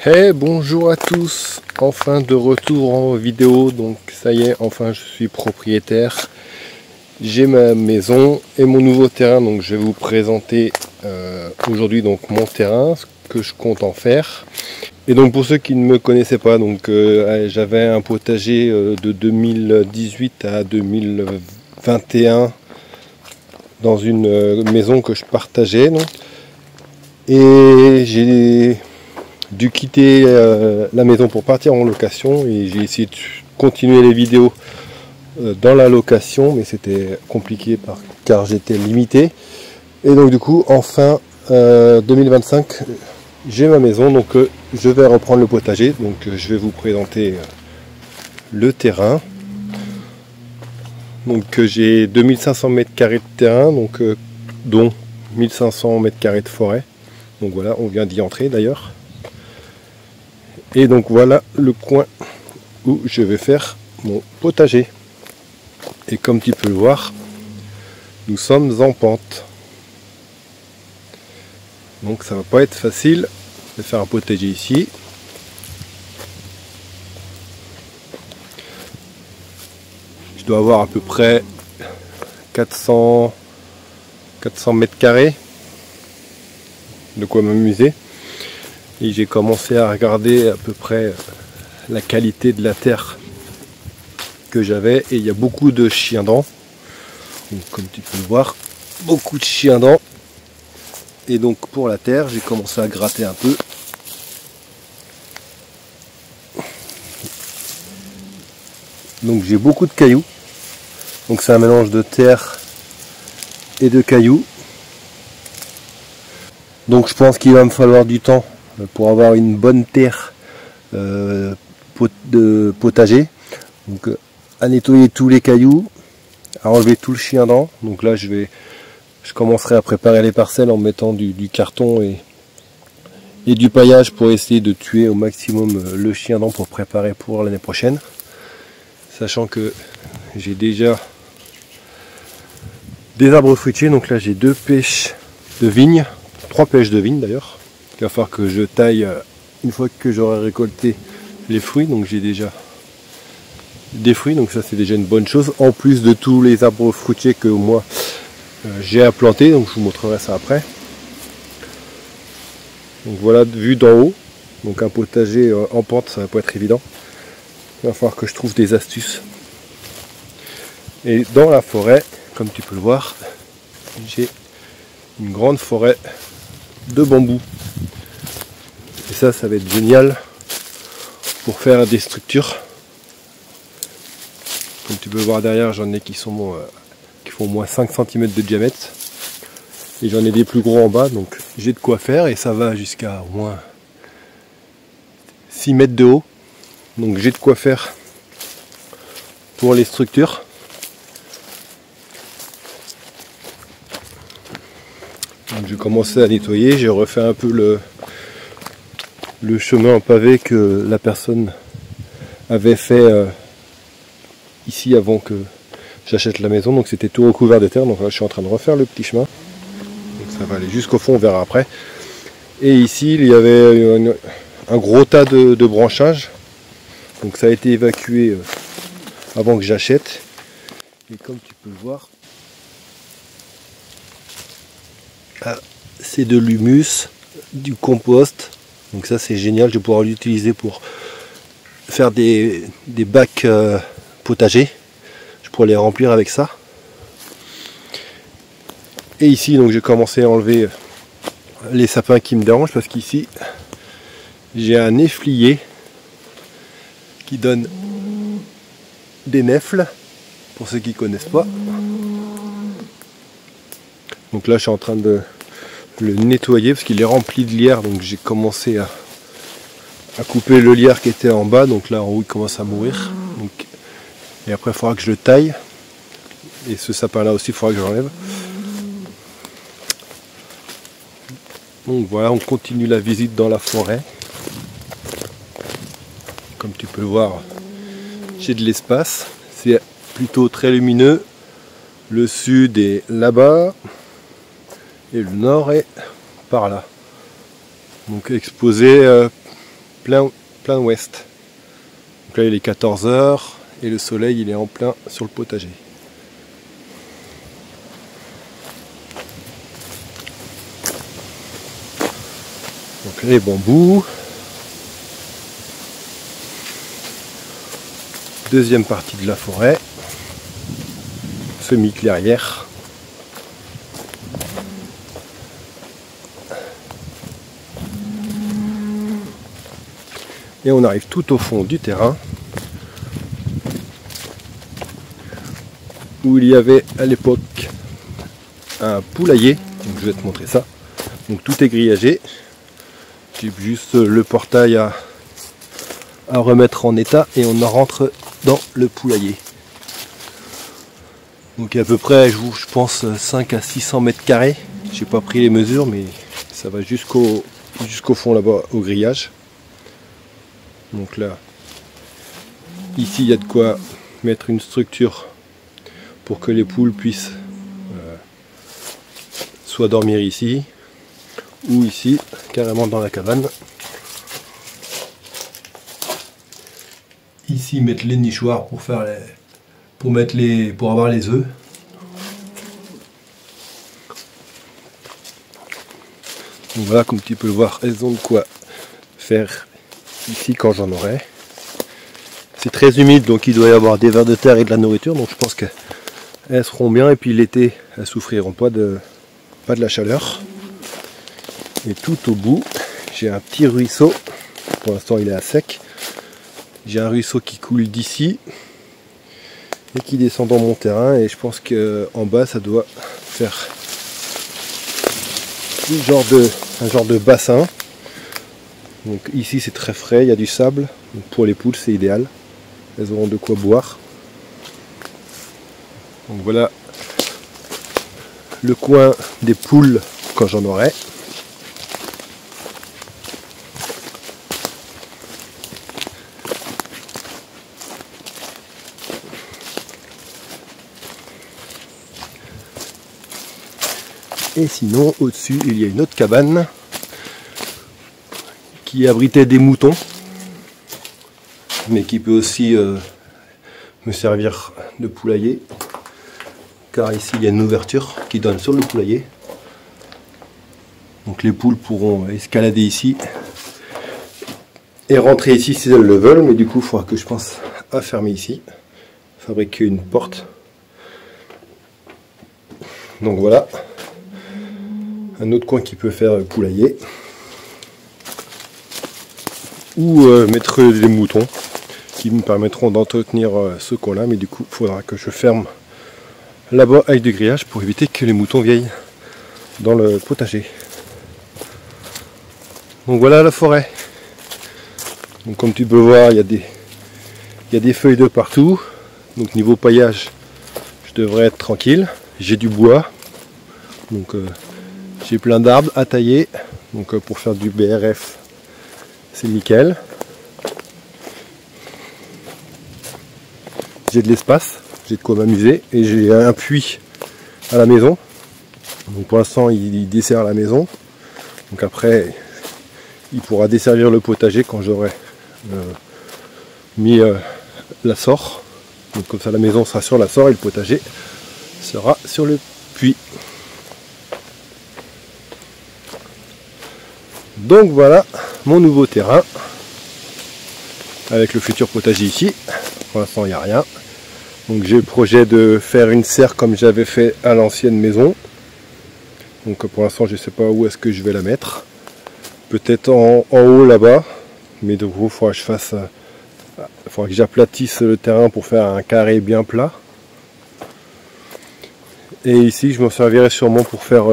Hey, bonjour à tous, enfin de retour en vidéo, donc ça y est, enfin je suis propriétaire, j'ai ma maison et mon nouveau terrain, donc je vais vous présenter aujourd'hui donc mon terrain, ce que je compte en faire. Et donc pour ceux qui ne me connaissaient pas, donc j'avais un potager de 2018 à 2021 dans une maison que je partageais, donc. Et j'ai dû quitter la maison pour partir en location et j'ai essayé de continuer les vidéos dans la location, mais c'était compliqué car j'étais limité. Et donc du coup enfin 2025 j'ai ma maison, donc je vais reprendre le potager, donc je vais vous présenter le terrain. Donc j'ai 2500 m² de terrain, donc dont 1500 m² de forêt. Donc voilà, on vient d'y entrer d'ailleurs. Et donc voilà le coin où je vais faire mon potager. Et comme tu peux le voir, nous sommes en pente. Donc ça va pas être facile de faire un potager ici. Je dois avoir à peu près 400 m², de quoi m'amuser. Et j'ai commencé à regarder à peu près la qualité de la terre que j'avais, et il y a beaucoup de chiens-dents. Comme tu peux le voir, beaucoup de chiens-dents. Et donc pour la terre, j'ai commencé à gratter un peu. Donc j'ai beaucoup de cailloux. Donc c'est un mélange de terre et de cailloux. Donc je pense qu'il va me falloir du temps pour avoir une bonne terre de potager. Donc à nettoyer tous les cailloux, à enlever tout le chien-dent. Donc là je commencerai à préparer les parcelles en mettant du carton et du paillage pour essayer de tuer au maximum le chien-dent pour préparer pour l'année prochaine. Sachant que j'ai déjà des arbres fruitiers, donc là j'ai 2 pêches de vigne, 3 pêches de vigne d'ailleurs. Il va falloir que je taille une fois que j'aurai récolté les fruits, donc j'ai déjà des fruits, donc ça c'est déjà une bonne chose, en plus de tous les arbres fruitiers que moi j'ai à planter, donc je vous montrerai ça après. Donc voilà, vue d'en haut, donc un potager en pente, ça va pas être évident. Il va falloir que je trouve des astuces. Et dans la forêt, comme tu peux le voir, j'ai une grande forêt de bambou. Et ça va être génial pour faire des structures. Comme tu peux le voir derrière, j'en ai qui font au moins 5 cm de diamètre. Et j'en ai des plus gros en bas, donc j'ai de quoi faire, et ça va jusqu'à au moins 6 mètres de haut. Donc j'ai de quoi faire pour les structures. Donc j'ai commencé à nettoyer, j'ai refait un peu le chemin en pavé que la personne avait fait ici avant que j'achète la maison. Donc c'était tout recouvert de terre, donc là je suis en train de refaire le petit chemin. Donc ça va aller jusqu'au fond, on verra après. Et ici il y avait un gros tas de branchages. Donc ça a été évacué avant que j'achète. Et comme tu peux le voir, c'est de l'humus, du compost. Donc ça c'est génial, je vais pouvoir l'utiliser pour faire des bacs potagers. Je pourrais les remplir avec ça. Et ici donc j'ai commencé à enlever les sapins qui me dérangent, parce qu'ici j'ai un néflier qui donne des nèfles, pour ceux qui ne connaissent pas. Donc là je suis en train de le nettoyer parce qu'il est rempli de lierre, donc j'ai commencé à couper le lierre qui était en bas. Donc là en haut il commence à mourir, donc, et après il faudra que je le taille, et ce sapin là aussi il faudra que je l'enlève. Donc voilà, on continue la visite dans la forêt. Comme tu peux le voir, j'ai de l'espace, c'est plutôt très lumineux. Le sud est là-bas et le nord est par là. Donc exposé plein ouest. Donc là il est 14 h et le soleil il est en plein sur le potager. Donc là les bambous. Deuxième partie de la forêt. Semi-clairière. Et on arrive tout au fond du terrain où il y avait à l'époque un poulailler. Donc je vais te montrer ça. Donc tout est grillagé. J'ai juste le portail à remettre en état et on rentre dans le poulailler. Donc il y a à peu près, je pense, 5 à 600 mètres carrés. J'ai pas pris les mesures, mais ça va jusqu'au fond là-bas au grillage. Donc là, ici il y a de quoi mettre une structure pour que les poules puissent soit dormir ici ou ici, carrément dans la cabane. Ici mettre les nichoirs pour avoir les œufs. Donc voilà, comme tu peux le voir, elles ont de quoi faire ici quand j'en aurai. C'est très humide, donc il doit y avoir des vers de terre et de la nourriture, donc je pense qu'elles seront bien, et puis l'été elles souffriront pas de la chaleur. Et tout au bout j'ai un petit ruisseau, pour l'instant il est à sec. J'ai un ruisseau qui coule d'ici et qui descend dans mon terrain, et je pense qu'en bas ça doit faire un genre de bassin. Donc ici c'est très frais, il y a du sable, donc pour les poules c'est idéal, elles auront de quoi boire. Donc voilà le coin des poules quand j'en aurai. Et sinon au-dessus il y a une autre cabane qui abritait des moutons, mais qui peut aussi me servir de poulailler, car ici il y a une ouverture qui donne sur le poulailler. Donc les poules pourront escalader ici et rentrer ici si elles le veulent, mais du coup il faudra que je pense à fermer ici, fabriquer une porte. Donc voilà un autre coin qui peut faire poulailler, ou mettre des moutons qui me permettront d'entretenir ce coin là, mais du coup il faudra que je ferme là-bas avec du grillage pour éviter que les moutons viennent dans le potager. Donc voilà la forêt. Donc comme tu peux voir, il y a des feuilles de partout, donc niveau paillage je devrais être tranquille. J'ai du bois, donc j'ai plein d'arbres à tailler, donc pour faire du BRF c'est nickel. J'ai de l'espace, j'ai de quoi m'amuser, et j'ai un puits à la maison. Donc pour l'instant il dessert la maison, donc après il pourra desservir le potager quand j'aurai mis la sort. Donc comme ça la maison sera sur la sort et le potager sera sur le puits. Donc voilà mon nouveau terrain avec le futur potager ici. Pour l'instant il n'y a rien. Donc j'ai le projet de faire une serre comme j'avais fait à l'ancienne maison. Donc pour l'instant je ne sais pas où est-ce que je vais la mettre. Peut-être en haut là-bas. Mais de gros il faudra que je fasse. Il faudra que j'aplatisse le terrain pour faire un carré bien plat. Et ici je m'en servirai sûrement pour faire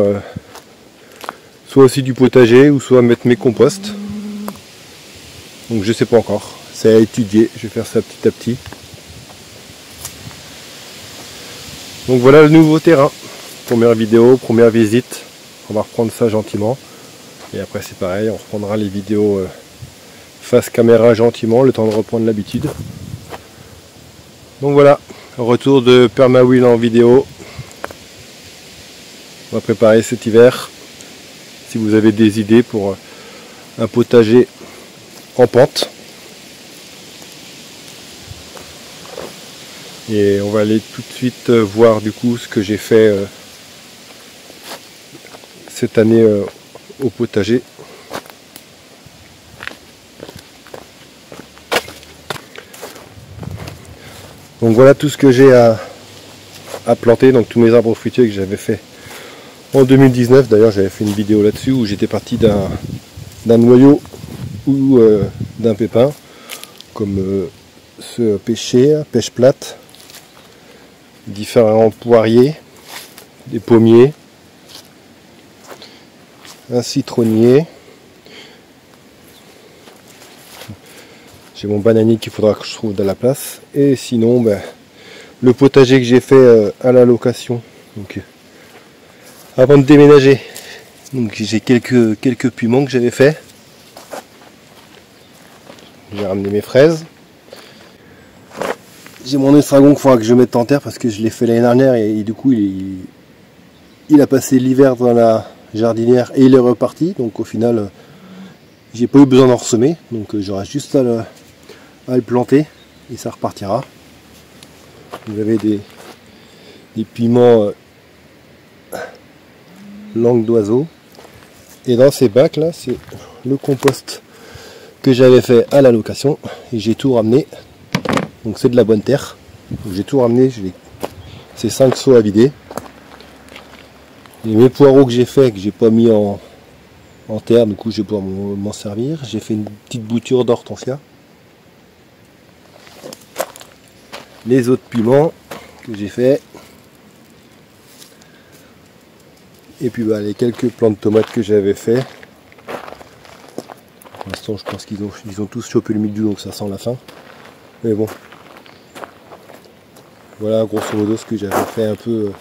soit aussi du potager ou soit mettre mes composts. Donc je sais pas encore, c'est à étudier, je vais faire ça petit à petit. Donc voilà le nouveau terrain, première vidéo, première visite, on va reprendre ça gentiment. Et après c'est pareil, on reprendra les vidéos face caméra gentiment, le temps de reprendre l'habitude. Donc voilà, retour de Permawheel en vidéo. On va préparer cet hiver. Si vous avez des idées pour un potager en pente. Et on va aller tout de suite voir du coup ce que j'ai fait cette année au potager. Donc voilà tout ce que j'ai à planter, donc tous mes arbres fruitiers que j'avais fait en 2019. D'ailleurs j'avais fait une vidéo là-dessus où j'étais parti d'un noyau ou d'un pépin, comme ce pêcher, pêche plate, différents poiriers, des pommiers, un citronnier. J'ai mon bananier qu'il faudra que je trouve dans la place. Et sinon, ben, le potager que j'ai fait à la location. Donc, avant de déménager, donc j'ai quelques piments que j'avais fait. J'ai ramené mes fraises. J'ai mon estragon qu'il faudra que je mette en terre parce que je l'ai fait l'année dernière et du coup il a passé l'hiver dans la jardinière et il est reparti. Donc au final, j'ai pas eu besoin d'en ressemer. Donc j'aurai juste à le planter et ça repartira. Vous avez des piments langue d'oiseau. Et dans ces bacs là, c'est le compost que j'avais fait à la location et j'ai tout ramené. Donc c'est de la bonne terre. J'ai tout ramené, c'est 5 seaux à vider. Et mes poireaux que j'ai fait, que j'ai pas mis en terre, du coup je vais pouvoir m'en servir. J'ai fait une petite bouture d'hortensia. Les autres piments que j'ai fait. Et puis bah, les quelques plants de tomates que j'avais fait. Pour l'instant je pense qu'ils ont tous chopé le mildiou, donc ça sent la fin. Mais bon. Voilà grosso modo ce que j'avais fait un peu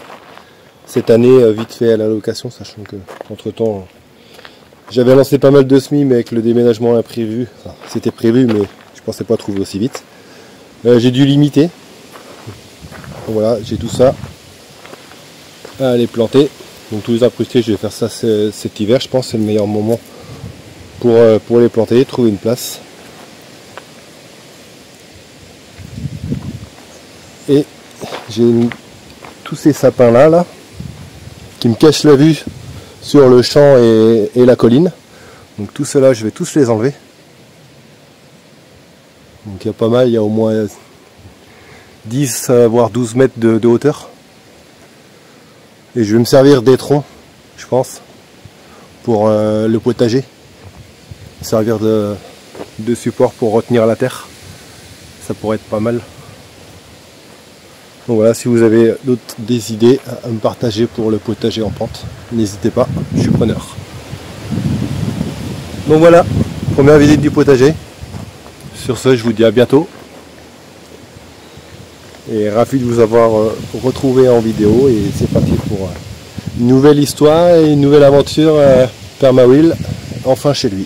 cette année vite fait à la location, sachant que entre temps j'avais lancé pas mal de semis, mais avec le déménagement imprévu, enfin, c'était prévu mais je pensais pas trouver aussi vite. J'ai dû limiter. Donc voilà, j'ai tout ça à aller planter. Donc tous les arbres fruitiers, je vais faire ça cet hiver, je pense c'est le meilleur moment pour les planter, trouver une place. Et j'ai tous ces sapins là qui me cachent la vue sur le champ et la colline. Donc tout cela je vais tous les enlever. Donc il y a pas mal, il y a au moins 10 voire 12 mètres de hauteur. Et je vais me servir des troncs, je pense, pour le potager. Servir de support pour retenir la terre. Ça pourrait être pas mal. Donc voilà, si vous avez des idées à me partager pour le potager en pente, n'hésitez pas, je suis preneur. Donc voilà, première visite du potager. Sur ce, je vous dis à bientôt. Et ravi de vous avoir retrouvé en vidéo. Et c'est parti pour une nouvelle histoire et une nouvelle aventure Permawill, enfin chez lui.